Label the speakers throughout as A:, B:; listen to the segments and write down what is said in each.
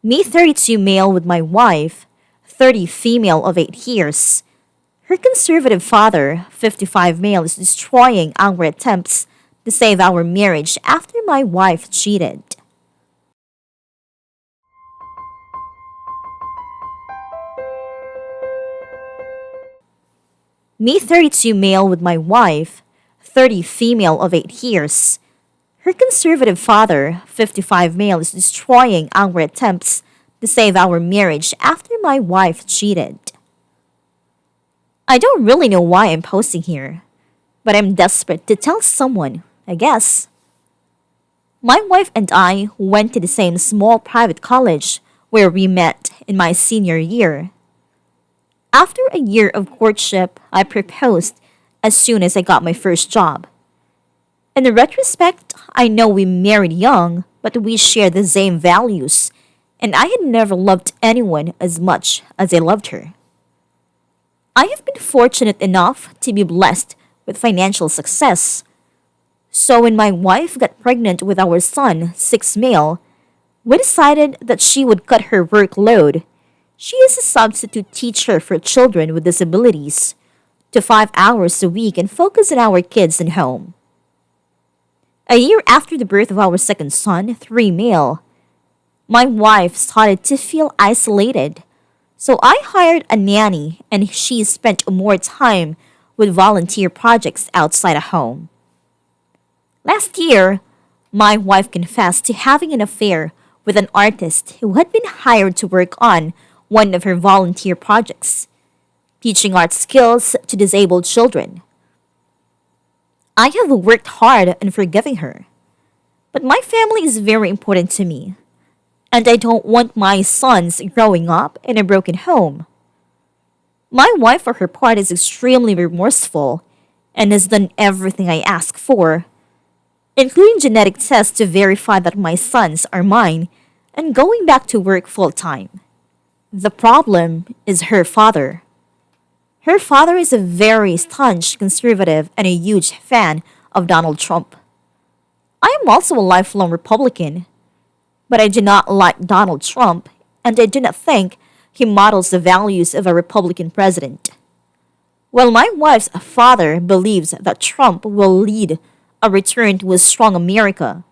A: Me 32 male with my wife, 30 female of 8 years. Her conservative father, 55 male, is destroying our attempts to save our marriage after my wife cheated. Me 32 male with my wife, 30 female of 8 years. Her conservative father, 55 male, is destroying our attempts to save our marriage after my wife cheated. I don't really know why I'm posting here, but I'm desperate to tell someone, I guess. My wife and I went to the same small private college where we met in my senior year. After a year of courtship, I proposed as soon as I got my first job. In retrospect, I know we married young, but we shared the same values, and I had never loved anyone as much as I loved her. I have been fortunate enough to be blessed with financial success. So when my wife got pregnant with our son, 6 male, we decided that she would cut her workload. She is a substitute teacher for children with disabilities to 5 hours a week and focus on our kids and home. A year after the birth of our second son, 3 male, my wife started to feel isolated. So I hired a nanny and she spent more time with volunteer projects outside a home. Last year, my wife confessed to having an affair with an artist who had been hired to work on one of her volunteer projects, teaching art skills to disabled children. I have worked hard on forgiving her, but my family is very important to me, and I don't want my sons growing up in a broken home. My wife, for her part, is extremely remorseful and has done everything I ask for, including genetic tests to verify that my sons are mine and going back to work full time. The problem is her father. Her father is a very staunch conservative and a huge fan of Donald Trump. I am also a lifelong Republican, but I do not like Donald Trump, and I do not think he models the values of a Republican president. While my wife's father believes that Trump will lead a return to a strong America,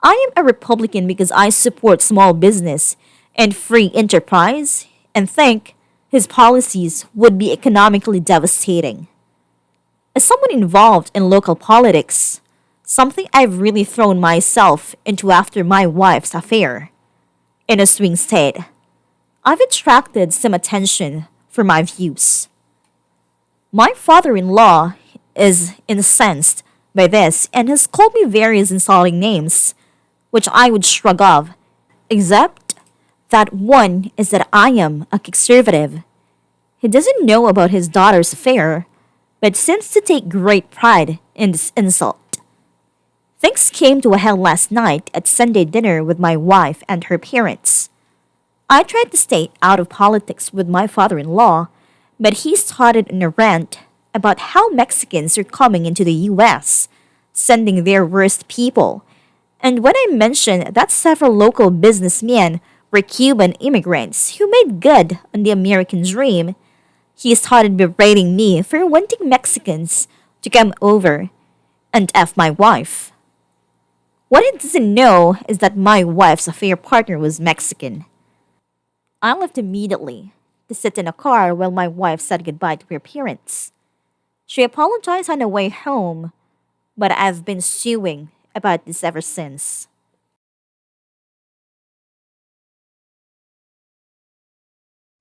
A: I am a Republican because I support small business and free enterprise and think his policies would be economically devastating. As someone involved in local politics, something I've really thrown myself into after my wife's affair, in a swing state, I've attracted some attention for my views. My father-in-law is incensed by this and has called me various insulting names, which I would shrug off, except that one is that I am a conservative. He doesn't know about his daughter's affair, but seems to take great pride in this insult. Things came to a head last night at Sunday dinner with my wife and her parents. I tried to stay out of politics with my father-in-law, but he started in a rant about how Mexicans are coming into the US, sending their worst people. And when I mentioned that several local businessmen were Cuban immigrants who made good on the American dream, he started berating me for wanting Mexicans to come over and F my wife. What he doesn't know is that my wife's affair partner was Mexican. I left immediately to sit in a car while my wife said goodbye to her parents. She apologized on the way home, but I've been stewing about this ever since.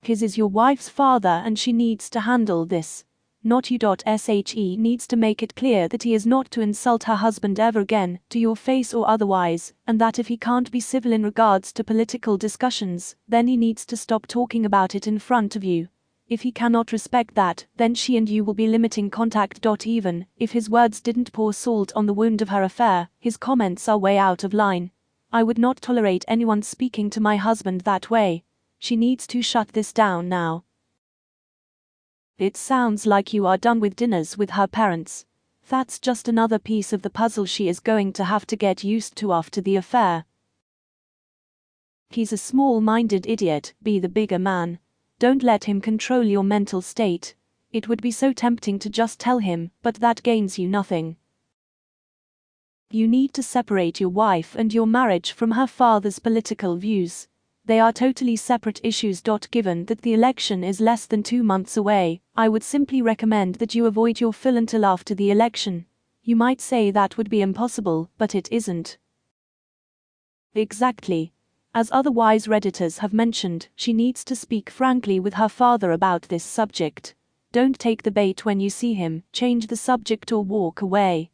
B: His is your wife's father and she needs to handle this. Not you. She needs to make it clear that he is not to insult her husband ever again, to your face or otherwise, and that if he can't be civil in regards to political discussions, then he needs to stop talking about it in front of you. If he cannot respect that, then she and you will be limiting contact. Even if his words didn't pour salt on the wound of her affair, his comments are way out of line. I would not tolerate anyone speaking to my husband that way. She needs to shut this down now. It sounds like you are done with dinners with her parents. That's just another piece of the puzzle she is going to have to get used to after the affair. He's a small-minded idiot, be the bigger man. Don't let him control your mental state. It would be so tempting to just tell him, but that gains you nothing. You need to separate your wife and your marriage from her father's political views. They are totally separate issues. Given that the election is less than 2 months away, I would simply recommend that you avoid your fill until after the election. You might say that would be impossible, but it isn't. Exactly. As other wise Redditors have mentioned, she needs to speak frankly with her father about this subject. Don't take the bait when you see him, change the subject or walk away.